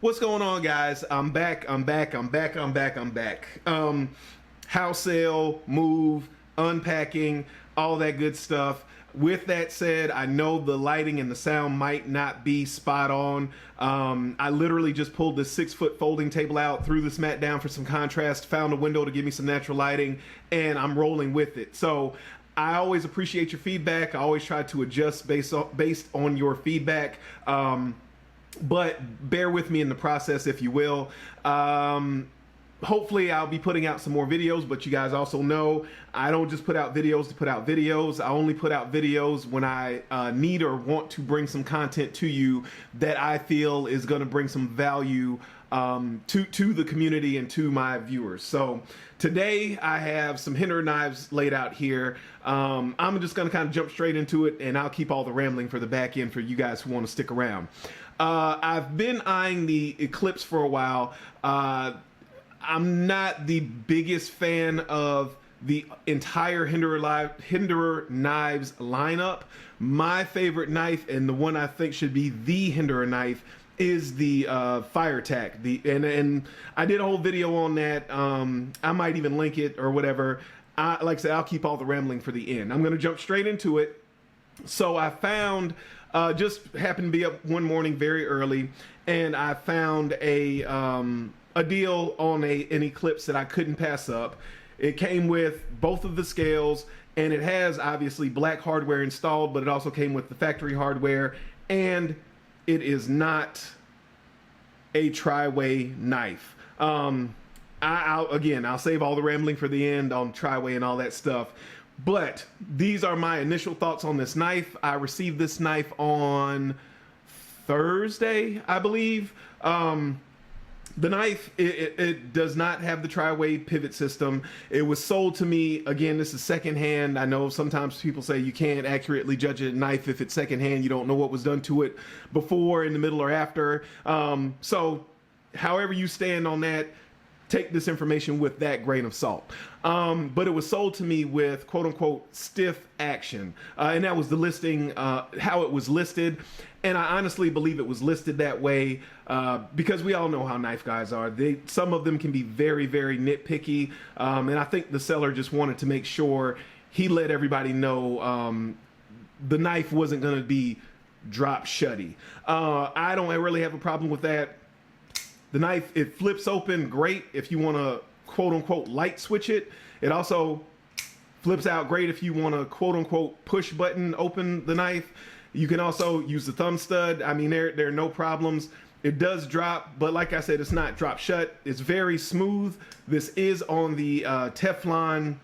What's going on, guys? I'm back. House sale, move, unpacking, all that good stuff. With that said, I know the lighting and the sound might not be spot on. I literally just pulled this 6-foot folding table out, threw this mat down for some contrast, found a window to give me some natural lighting, and I'm rolling with it. So I always appreciate your feedback. I always try to adjust based on your feedback. But bear with me in the process, if you will. Hopefully I'll be putting out some more videos, but you guys also know I don't just put out videos to put out videos. I only put out videos when I need or want to bring some content to you that I feel is going to bring some value to the community and to my viewers. So today I have some Hinderer knives laid out here. I'm just going to kind of jump straight into it, and I'll keep all the rambling for the back end for you guys who want to stick around. I've been eyeing the Eclipse for a while. I'm not the biggest fan of the entire Hinderer knives lineup. My favorite knife, and the one I think should be the Hinderer knife, is the Fire Tack. And I did a whole video on that. I might even link it or whatever. Like I said, I'll keep all the rambling for the end. I'm going to jump straight into it. So I found, just happened to be up one morning very early, and I found a deal on an Eclipse that I couldn't pass up. It came with both of the scales, and it has obviously black hardware installed, but it also came with the factory hardware, and it is not a tri-way knife. I'll save all the rambling for the end on tri-way and all that stuff. But these are my initial thoughts on this knife. I received this knife on Thursday, I believe. The knife, it does not have the tri-way pivot system. It was sold to me, again, this is secondhand. I know sometimes people say you can't accurately judge a knife if it's secondhand. You don't know what was done to it before, in the middle, or after. So however you stand on that, take this information with that grain of salt. But it was sold to me with quote unquote stiff action. And that was the listing, how it was listed. And I honestly believe it was listed that way because we all know how knife guys are. Some of them can be very, very nitpicky. And I think the seller just wanted to make sure he let everybody know the knife wasn't going to be drop shutty. I don't really have a problem with that. The knife, it flips open great if you want to quote unquote light switch it. It also flips out great if you want to quote unquote push button open the knife. You can also use the thumb stud. I mean, there are no problems. It does drop, but like I said, it's not drop shut. It's very smooth. This is on the Teflon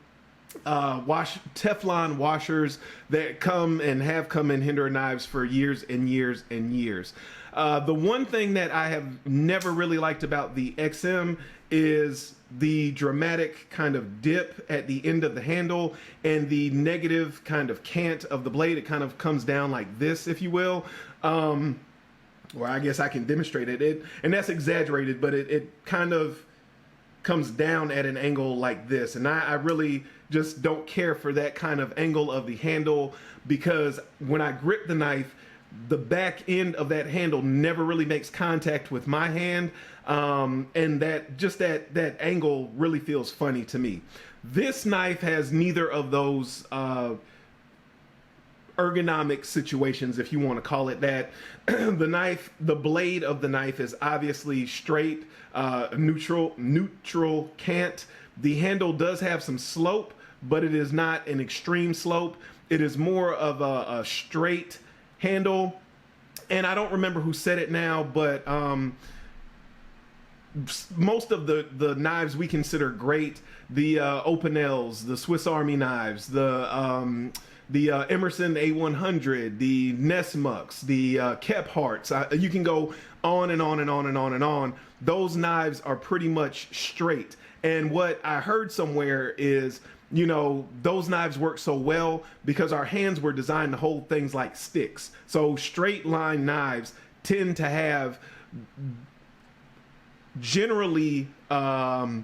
washers that come and have come in Hinderer knives for years and years and years. The one thing that I have never really liked about the XM is the dramatic kind of dip at the end of the handle and the negative kind of cant of the blade. It kind of comes down like this, if you will. Or I guess I can demonstrate it. And that's exaggerated, but it kind of comes down at an angle like this. And I really just don't care for that kind of angle of the handle, because when I grip the knife, the back end of that handle never really makes contact with my hand, and that angle really feels funny to me. This knife has neither of those ergonomic situations, if you want to call it that. The blade of the knife is obviously straight, neutral cant. The handle does have some slope, but it is not an extreme slope. It is more of a straight handle. And I don't remember who said it now, but most of the knives we consider great, the Opinels, the Swiss Army knives, the Emerson A100, the Nesmucks, the Kepharts, you can go on and on and on and on and on. Those knives are pretty much straight. And what I heard somewhere is, you know, those knives work so well because our hands were designed to hold things like sticks. So straight line knives tend to have generally a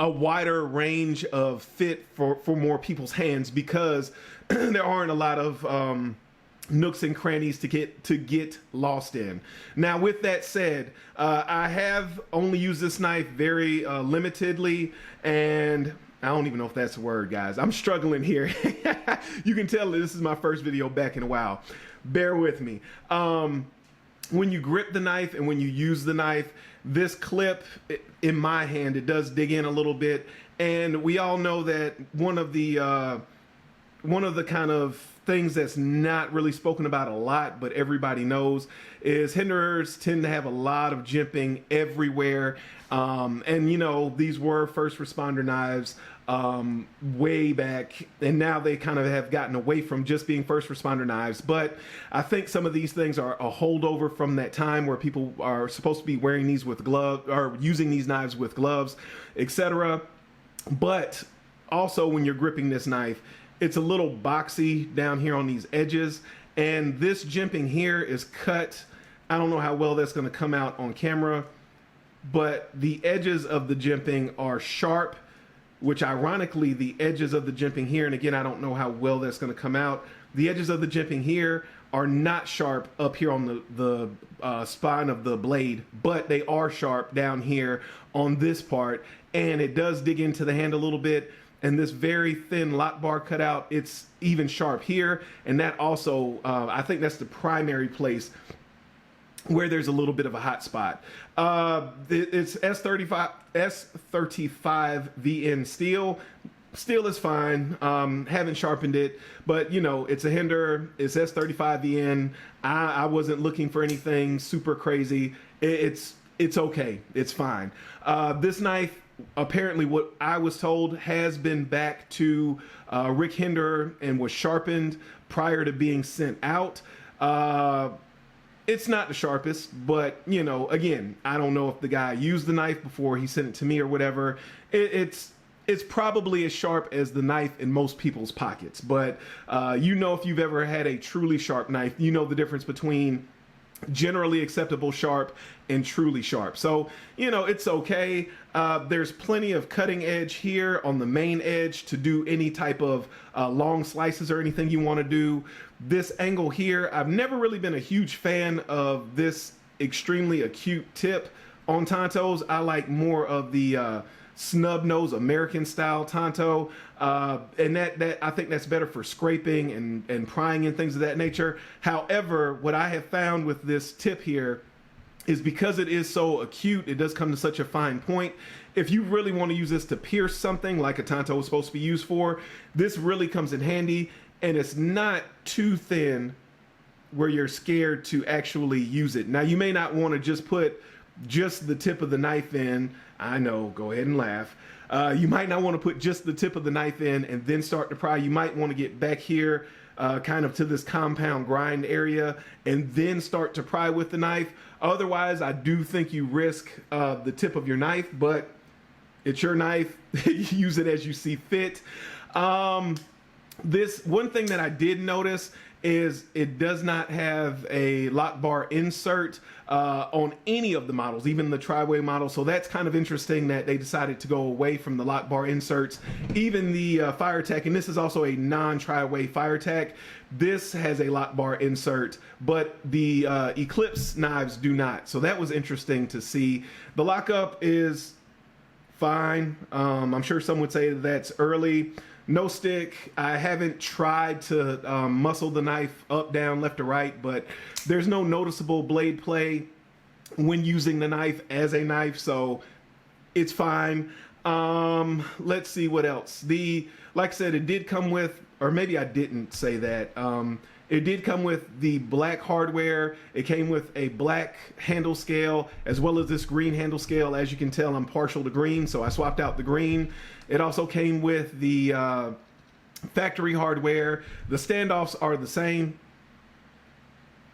wider range of fit for more people's hands, because there aren't a lot of nooks and crannies to get lost in. Now, with that said, I have only used this knife very limitedly, and I don't even know if that's a word, guys. I'm struggling here. You can tell that this is my first video back in a while. Bear with me. When you grip the knife and when you use the knife, this clip in my hand, it does dig in a little bit, and we all know that one of the kind of things that's not really spoken about a lot, but everybody knows, is Hinderers tend to have a lot of jimping everywhere. And you know, these were first responder knives way back, and now they kind of have gotten away from just being first responder knives. But I think some of these things are a holdover from that time where people are supposed to be wearing these with gloves, or using these knives with gloves, etc. But also, when you're gripping this knife, it's a little boxy down here on these edges, and this jimping here is cut. I don't know how well that's going to come out on camera, but the edges of the jimping are sharp, which ironically, the edges of the jimping here, and again, I don't know how well that's going to come out, the edges of the jimping here are not sharp up here on the spine of the blade, but they are sharp down here on this part, and it does dig into the hand a little bit. And this very thin lock bar cutout, it's even sharp here. And that also, I think that's the primary place where there's a little bit of a hot spot. It's S35 VN steel. Steel is fine. Haven't sharpened it, but you know, it's a Hinderer. It's S35 VN. I wasn't looking for anything super crazy. It's okay. It's fine. This knife, apparently, what I was told, has been back to Rick Hinderer and was sharpened prior to being sent out. It's not the sharpest, but you know, again, I don't know if the guy used the knife before he sent it to me or whatever. It's probably as sharp as the knife in most people's pockets, but you know, if you've ever had a truly sharp knife, you know the difference between generally acceptable sharp and truly sharp. So, you know, it's okay. There's plenty of cutting edge here on the main edge to do any type of long slices or anything you want to do. This angle here, I've never really been a huge fan of this extremely acute tip on Tantos. I like more of the snub nose American style Tanto, and that I think that's better for scraping and prying and things of that nature. However, what I have found with this tip here is because it is so acute, it does come to such a fine point. If you really want to use this to pierce something like a Tanto was supposed to be used for, this really comes in handy, and it's not too thin where you're scared to actually use it. Now, you may not want to just put just the tip of the knife in. I know, go ahead and laugh. You might not want to put just the tip of the knife in and then start to pry. You might want to get back here kind of to this compound grind area and then start to pry with the knife. Otherwise, I do think you risk the tip of your knife, but it's your knife. Use it as you see fit. This one thing that I did notice is it does not have a lock bar insert on any of the models, even the tri-way model. So that's kind of interesting that they decided to go away from the lock bar inserts. Even the fire tack, and this is also a non-tri-way fire tack, this has a lock bar insert, but the Eklipse knives do not. So that was interesting to see. The lockup is fine. I'm sure some would say that's early. No stick. I haven't tried to muscle the knife up, down, left, or right, but there's no noticeable blade play when using the knife as a knife, so it's fine. Let's see what else. Like I said, it did come with, or maybe I didn't say that. It did come with the black hardware. It came with a black handle scale as well as this green handle scale. As you can tell, I'm partial to green, so I swapped out the green. It also came with the factory hardware. The standoffs are the same.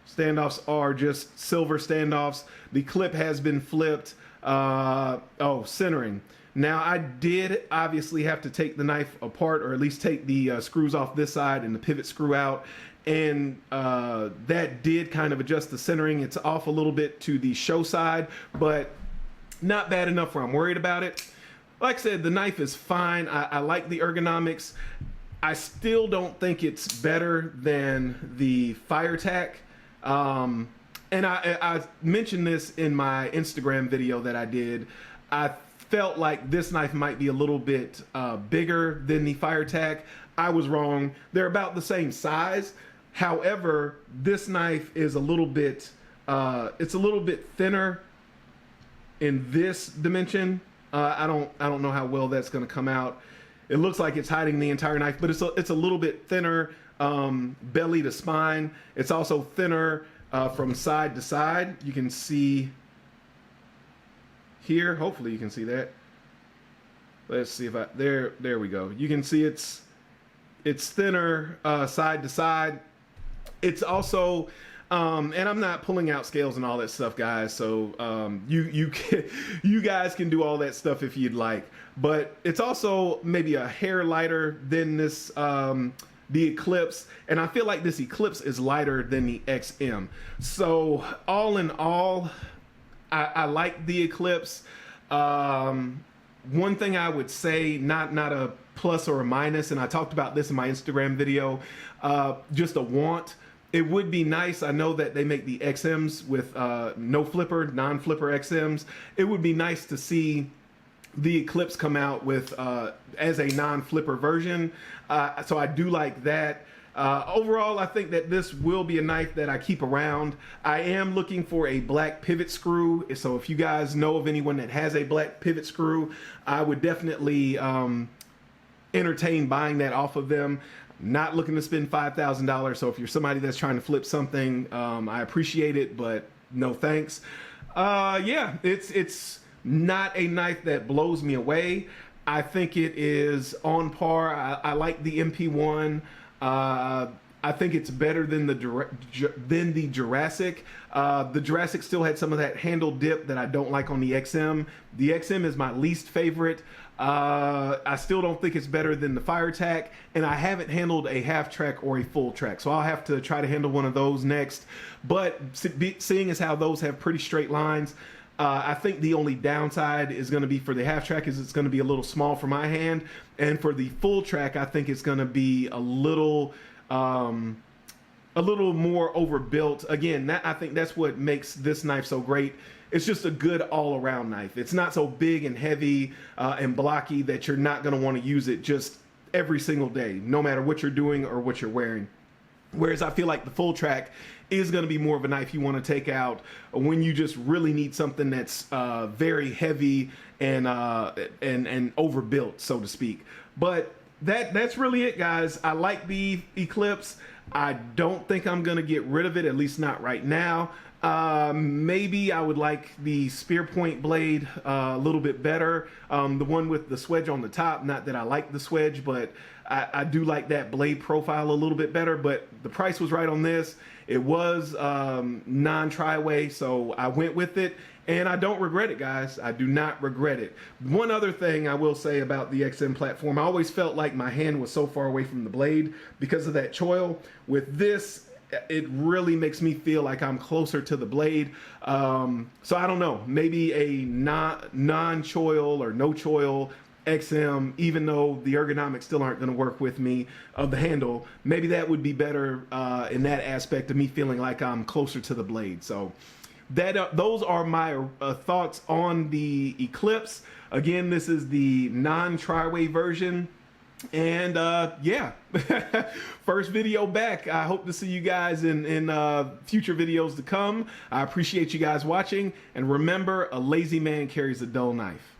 Standoffs are just silver standoffs. The clip has been flipped. Centering. Now, I did obviously have to take the knife apart, or at least take the screws off this side and the pivot screw out. And that did kind of adjust the centering. It's off a little bit to the show side, but not bad enough where I'm worried about it. Like I said, the knife is fine. I like the ergonomics. I still don't think it's better than the FireTac. And I mentioned this in my Instagram video that I did. I felt like this knife might be a little bit bigger than the FireTac. I was wrong. They're about the same size. However, this knife is a little bit, it's a little bit thinner in this dimension. I don't know how well that's going to come out. It looks like it's hiding the entire knife, but it's a little bit thinner belly to spine. It's also thinner from side to side. You can see here. Hopefully you can see that. Let's see if there we go. You can see it's thinner side to side. It's also and I'm not pulling out scales and all that stuff, guys. So you guys can do all that stuff if you'd like. But it's also maybe a hair lighter than this the Eklipse, and I feel like this Eklipse is lighter than the XM. So all in all, I like the Eklipse. One thing I would say, not a plus or a minus, and I talked about this in my Instagram video, just a want. It would be nice. I know that they make the XMs with no flipper, non-flipper XMs. It would be nice to see the Eklipse come out with as a non-flipper version. So I do like that. Overall, I think that this will be a knife that I keep around. I am looking for a black pivot screw. So if you guys know of anyone that has a black pivot screw, I would definitely entertain buying that off of them. Not looking to spend $5,000. So if you're somebody that's trying to flip something, I appreciate it, but no thanks. Yeah, it's not a knife that blows me away. I think it is on par. I like the MP1. I think it's better than the Jurassic. The Jurassic still had some of that handle dip that I don't like on the XM. The XM is my least favorite. I still don't think it's better than the FireTac, and I haven't handled a half track or a full track, so I'll have to try to handle one of those next. But seeing as how those have pretty straight lines, I think the only downside is going to be for the half track is it's going to be a little small for my hand, and for the full track, I think it's going to be a little more overbuilt. Again, I think that's what makes this knife so great. It's just a good all-around knife. It's not so big and heavy and blocky that you're not going to want to use it just every single day, no matter what you're doing or what you're wearing. Whereas I feel like the full track is going to be more of a knife you want to take out when you just really need something that's very heavy and overbuilt, so to speak. But that's really it, guys. I like the Eklipse. I don't think I'm going to get rid of it, at least not right now. Maybe I would like the spear point blade a little bit better. The one with the swedge on the top, not that I like the swedge, but I do like that blade profile a little bit better. But the price was right on this. It was non-tri-way, so I went with it, and I don't regret it, guys. I do not regret it. One other thing I will say about the XM platform, I always felt like my hand was so far away from the blade because of that choil. With this, it really makes me feel like I'm closer to the blade. So I don't know, maybe a non-choil or no choil XM, even though the ergonomics still aren't going to work with me of the handle, maybe that would be better in that aspect of me feeling like I'm closer to the blade. So those are my thoughts on the Eklipse. Again, this is the non-tri-way version. And yeah, first video back. I hope to see you guys in future videos to come. I appreciate you guys watching, and remember, a lazy man carries a dull knife.